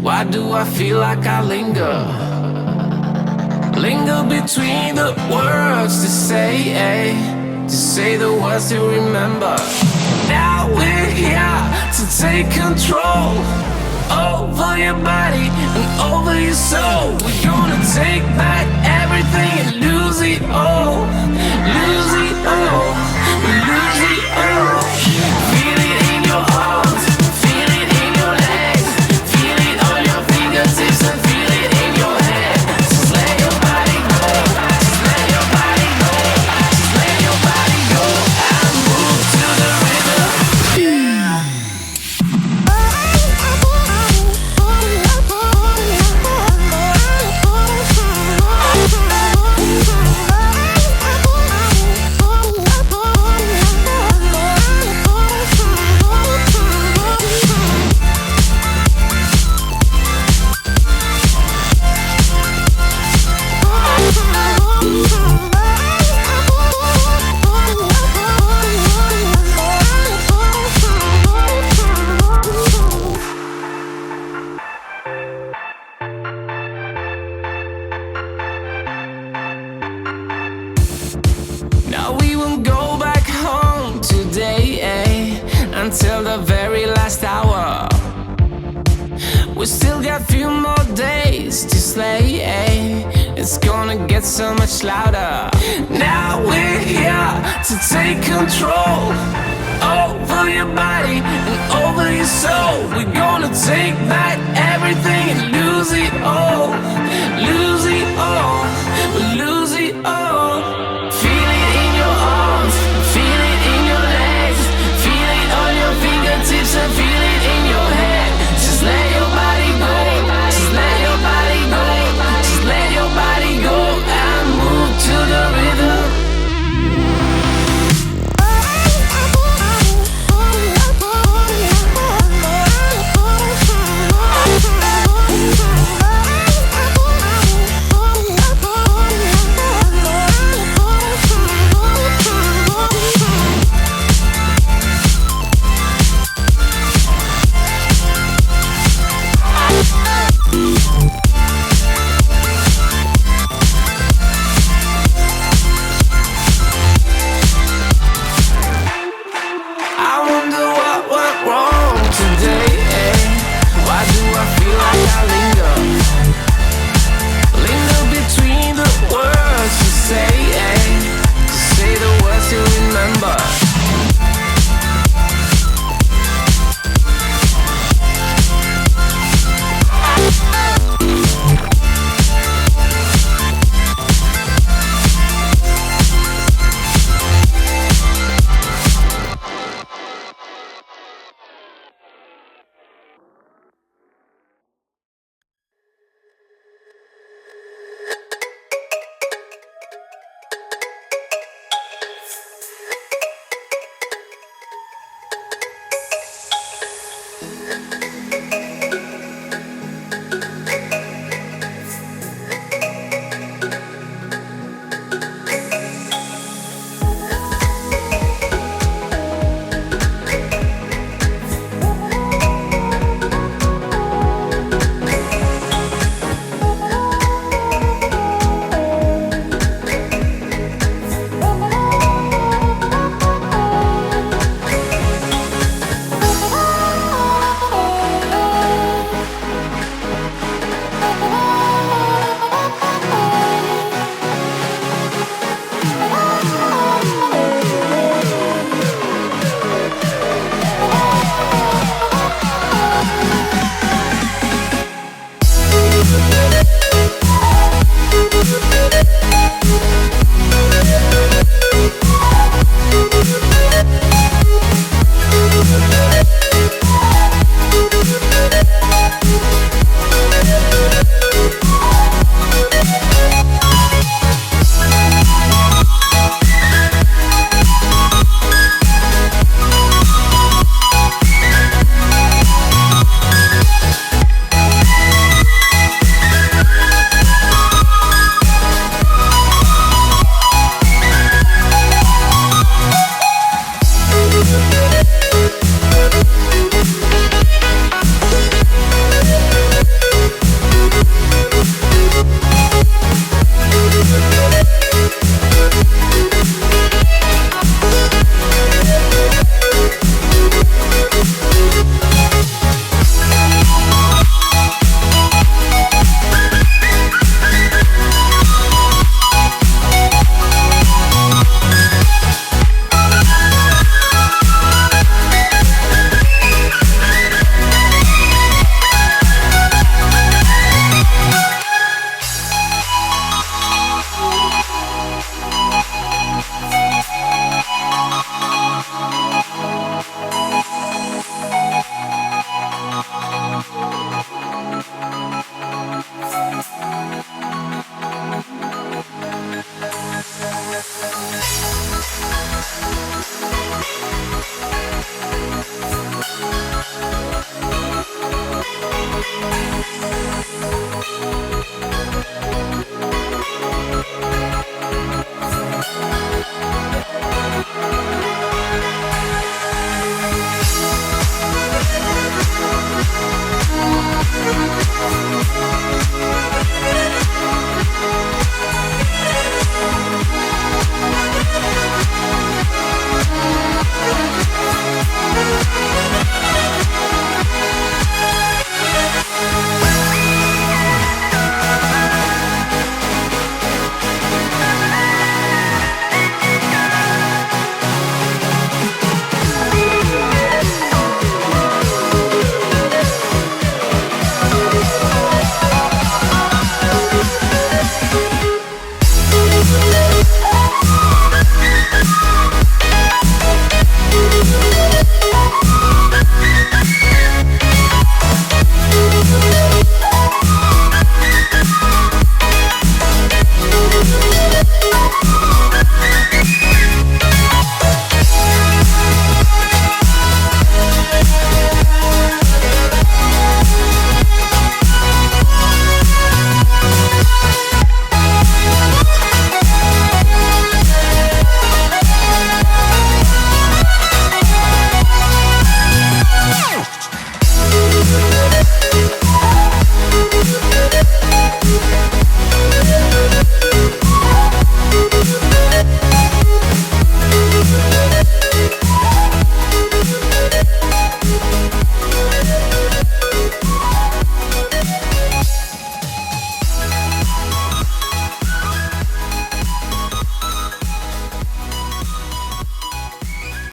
Why do I feel like I linger? Linger between the words to say the words to remember. Now we're here to take control over your body and over your soul. We're gonna take back everything and lose it all. Lose it all. Lose it all. Feel it in your arms, feel it in your legs, feel it on your fingertips and feel it in your head. Just let your body go, just let your body go, just let your body go and move to the rhythm. Now we won't go back home today, until the very last hour. We still got few more days to slay, It's gonna get so much louder. Now we're here to take control over your body and over your soul. We're gonna take back everything and lose it all. Lose it all. Lose it all. Feel it in your arms, feel it in your legs, feel it on your fingertips and feel it in your head. Just let your body go, just let your body go, just let your body go and move to the rhythm.